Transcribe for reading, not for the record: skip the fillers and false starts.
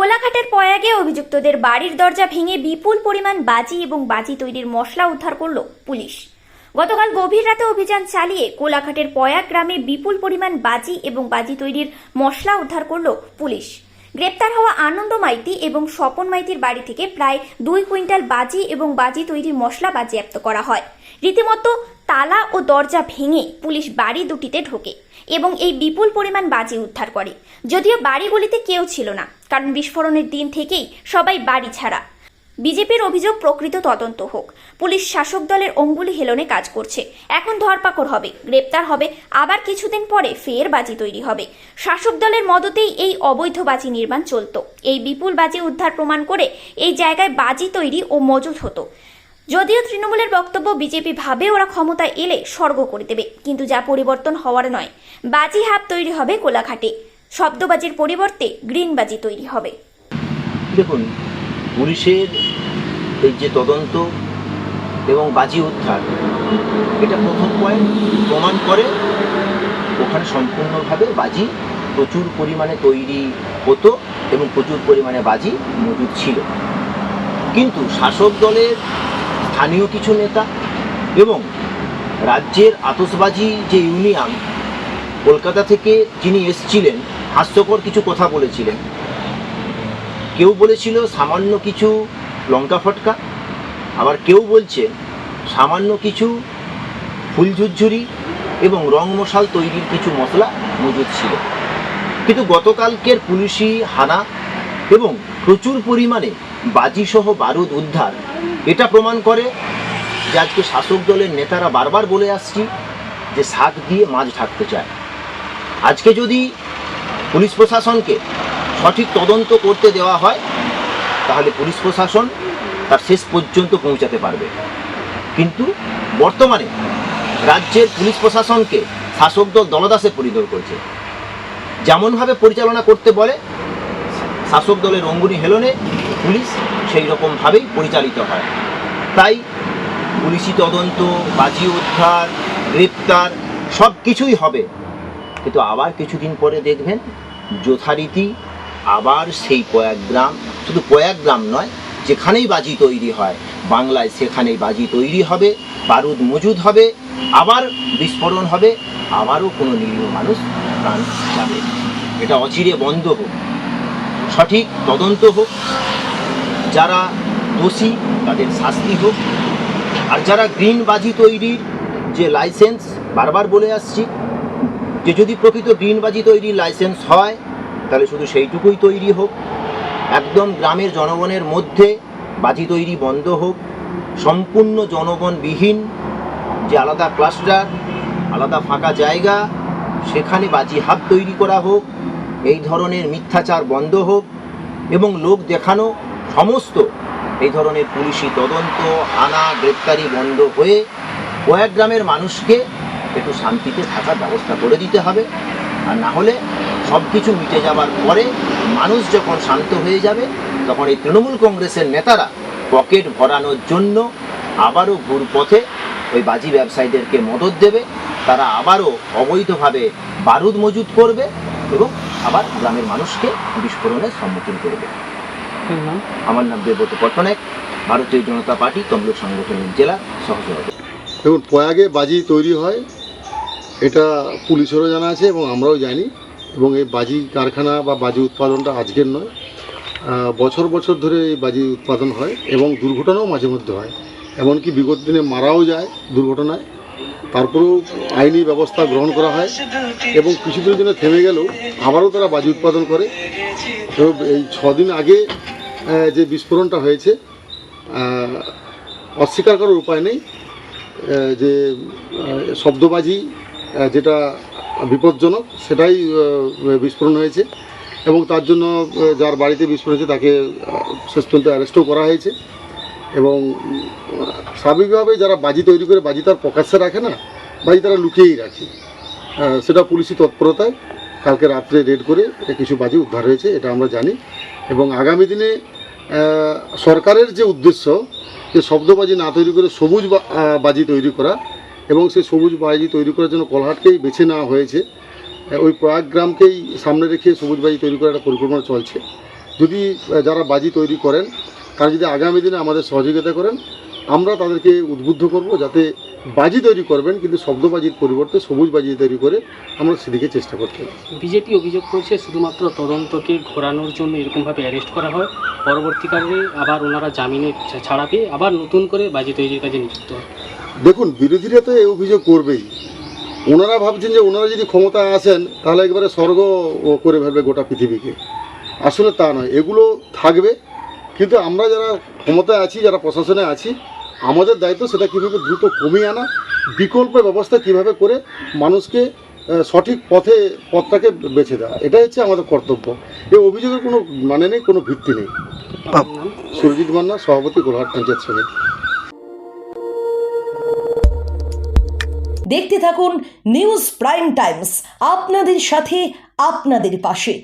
কোলাঘাটের পয়াগে অভিযুক্তদের বাড়ির দরজা ভেঙে বিপুল পরিমাণ বাজি এবং বাজি তৈরির মশলা উদ্ধার করল পুলিশ। গতকাল গভীর রাতে অভিযান চালিয়ে কোলাঘাটের পয়াগ গ্রামে বিপুল পরিমাণ বাজি এবং বাজি তৈরির মশলা উদ্ধার করল পুলিশ। গ্রেপ্তার হওয়া আনন্দ মাইতি এবং স্বপন মাইতির বাড়ি থেকে প্রায় 2 কুইন্টাল বাজি এবং বাজি তৈরির মশলা বাজেয়াপ্ত করা হয়। রীতিমতো তালা ও দরজা ভেঙে পুলিশ বাড়ি দুটিতে ঢোকে এবং এই বিপুল পরিমাণ বাজি উদ্ধার করে। যদিও বাড়িগুলিতে কেউ ছিল না, কারণ বিস্ফোরণের দিন থেকেই সবাই বাড়ি ছাড়া। বিজেপির অভিযোগ প্রকৃত তদন্ত হোক। পুলিশ শাসক দলের অঙ্গুলি হেলনে কাজ করছে। এখন ধরপাকড় হবে, গ্রেপ্তার হবে, আবার কিছুদিন পরে ফের বাজি তৈরি হবে। শাসক দলের মদতেই এই অবৈধ বাজি নির্মাণ চলত। এই বিপুল বাজি উদ্ধার প্রমাণ করে এই জায়গায় বাজি তৈরি ও মজুত হতো। যদিও তৃণমূলের বক্তব্য বিজেপি ভাবে ওরা ক্ষমতায় এলে স্বর্গ করে দেবে, কিন্তু যা পরিবর্তন হওয়ার নয়। বাজি হাব তৈরি হবে কোলাঘাটে, শব্দবাজির পরিবর্তে গ্রিন বাজি তৈরি হবে। দেখুন, পুলিশের এই যে তদন্ত এবং বাজি উদ্ধার, এটা প্রথম পয়েন্ট প্রমাণ করে ওখানে সম্পূর্ণভাবে বাজি প্রচুর পরিমাণে তৈরি হতো এবং প্রচুর পরিমাণে বাজি মজুদ ছিল। কিন্তু শাসক দলের স্থানীয় কিছু নেতা এবং রাজ্যের আতশবাজি যে ইউনিয়ন কলকাতা থেকে যিনি এসছিলেন, হাস্যকর কিছু কথা বলেছিলেন। কেউ বলেছিল সামান্য কিছু লঙ্কা ফটকা, আবার কেউ বলছে সামান্য কিছু ফুলঝুরঝুরি এবং রং মশাল তৈরির কিছু মশলা মজুদ ছিল। কিন্তু গতকালকের পুলিশি হানা এবং প্রচুর পরিমাণে বাজিসহ বারুদ উদ্ধার এটা প্রমাণ করে যে আজকে শাসক দলের নেতারা বারবার বলে আসছি যে শাক দিয়ে মাছ ঢাকতে চায়। আজকে যদি পুলিশ প্রশাসনকে সঠিক তদন্ত করতে দেওয়া হয়, তাহলে পুলিশ প্রশাসন তার শেষ পর্যন্ত পৌঁছাতে পারবে। কিন্তু বর্তমানে রাজ্যের পুলিশ প্রশাসনকে শাসক দল দলদাসে পরিণত করেছে। যেমনভাবে পরিচালনা করতে বলে শাসক দলের অঙ্গুলি হেলনে পুলিশ সেই রকমভাবেই পরিচালিত হয়। তাই পুলিশি তদন্ত, বাজি উদ্ধার, গ্রেপ্তার সব কিছুই হবে। কিন্তু আবার কিছুদিন পরে দেখবেন যথারীতি আবার সেই পয়াগ গ্রাম, শুধু পয়াগ গ্রাম নয়, যেখানেই বাজি তৈরি হয় বাংলায় সেখানেই বাজি তৈরি হবে, বারুদ মজুদ হবে, আবার বিস্ফোরণ হবে, আবারও কোনো নিরীহ মানুষ প্রাণ যাবে। এটা অচিরে বন্ধ হোক, সঠিক তদন্ত হোক, যারা দোষী তাদের শাস্তি হোক। আর যারা গ্রিন বাজি তৈরির যে লাইসেন্স, বারবার বলে আসছি যে যদি প্রকৃত গ্রিন বাজি তৈরির লাইসেন্স হয় তাহলে শুধু সেইটুকুই তৈরি হোক। একদম গ্রামের জনগণের মধ্যে বাজি তৈরি বন্ধ হোক। সম্পূর্ণ জনগণবিহীন যে আলাদা ক্লাস্টার, আলাদা ফাঁকা জায়গা, সেখানে বাজি হাব তৈরি করা হোক। এই ধরনের মিথ্যাচার বন্ধ হোক এবং লোক দেখানো সমস্ত এই ধরনের পুলিশি তদন্ত, হানা, গ্রেপ্তারি বন্ধ হয়ে কয়েক গ্রামের মানুষকে একটু শান্তিতে থাকার ব্যবস্থা করে দিতে হবে। আর না হলে সব কিছু মিটে যাবার পরে মানুষ যখন শান্ত হয়ে যাবে, তখন এই তৃণমূল কংগ্রেসের নেতারা পকেট ভরানোর জন্য আবারও ঘুরপথে ওই বাজি ব্যবসায়ীদেরকে মদত দেবে। তারা আবারও অবৈধভাবে বারুদ মজুত করবে এবং আবার গ্রামের মানুষকে বিস্ফোরণের সম্মুখীন করবে। আমার নাম দেবব্রত পট্টনায়ক, ভারতীয় জনতা পার্টি তমলুক সাংগঠনিক জেলা সহসভাপতি। দেখুন, পয়াগে বাজি তৈরি হয় এটা পুলিশেরও জানা আছে এবং আমরাও জানি। এবং এই বাজি কারখানা বা বাজি উৎপাদনটা আজকের নয়, বছর বছর ধরে এই বাজি উৎপাদন হয় এবং দুর্ঘটনাও মাঝে মধ্যে হয়। এমনকি বিগত দিনে মারাও যায় দুর্ঘটনায়। তারপরেও আইনি ব্যবস্থা গ্রহণ করা হয় এবং কিছুদিনের জন্য থেমে গেলেও আবারও তারা বাজি উৎপাদন করে। তো এই 6 দিন আগে যে বিস্ফোরণটা হয়েছে, অস্বীকার করার উপায় নেই যে শব্দবাজি যেটা বিপজ্জনক সেটাই বিস্ফোরণ হয়েছে এবং তার জন্য যার বাড়িতে বিস্ফোরণ হয়েছে তাকে শেষ পর্যন্ত অ্যারেস্টও করা হয়েছে। এবং স্বাভাবিকভাবে যারা বাজি তৈরি করে বাজি তার প্রকাশ্যে রাখে না, বাজি তারা লুকিয়েই রাখে। সেটা পুলিশি তৎপরতায় কালকে রাত্রে রেড করে কিছু বাজি উদ্ধার হয়েছে, এটা আমরা জানি। এবং আগামী দিনে সরকারের যে উদ্দেশ্য যে শব্দবাজি না তৈরি করে সবুজ বাজি তৈরি করা, এবং সেই সবুজ বাজি তৈরি করার জন্য কোলাঘাটকেই বেছে নেওয়া হয়েছে। ওই প্রয়াগ গ্রামকেই সামনে রেখে সবুজ বাজি তৈরি করার একটা পরিকল্পনা চলছে। যদি যারা বাজি তৈরি করেন তারা যদি আগামী দিনে আমাদের সহযোগিতা করেন, আমরা তাদেরকে উদ্বুদ্ধ করব যাতে বাজি তৈরি করবেন, কিন্তু শব্দবাজির পরিবর্তে সবুজ বাজি তৈরি করে আমরা সেদিকে চেষ্টা করতে হবে। বিজেপি অভিযোগ করছে শুধুমাত্র তদন্তকে ঘোরানোর জন্য এরকমভাবে অ্যারেস্ট করা হয়, পরবর্তীকালে আবার ওনারা জামিনে ছাড়া পেয়ে আবার নতুন করে বাজি তৈরির কাজে নিযুক্ত হয়। দেখুন, বিরোধীরা তো এই অভিযোগ করবেই। ওনারা ভাবছেন যে ওনারা যদি ক্ষমতায় আসেন তাহলে একবারে স্বর্গ করে ফেলবে গোটা পৃথিবীকে। আসলে তা নয়, এগুলো থাকবে, কিন্তু আমরা যারা ক্ষমতায় আছি, যারা প্রশাসনে আছি, আমাদের দায়িত্ব সেটা কীভাবে দ্রুত কমিয়ে আনা, বিকল্প ব্যবস্থা কিভাবে করে মানুষকে সঠিক পথটাকে বেছে দেওয়া, এটাই হচ্ছে আমাদের কর্তব্য। এই অভিযোগের কোনো মানে নেই, কোনো ভিত্তি নেই। আপনার নাম? সুরজিৎ মান্না, সভাপতি, গোলাহাট পঞ্চায়েত সমিতি। দেখতে থাকুন নিউজ প্রাইম টাইমস, আপনাদের সাথে আপনাদের পাশে।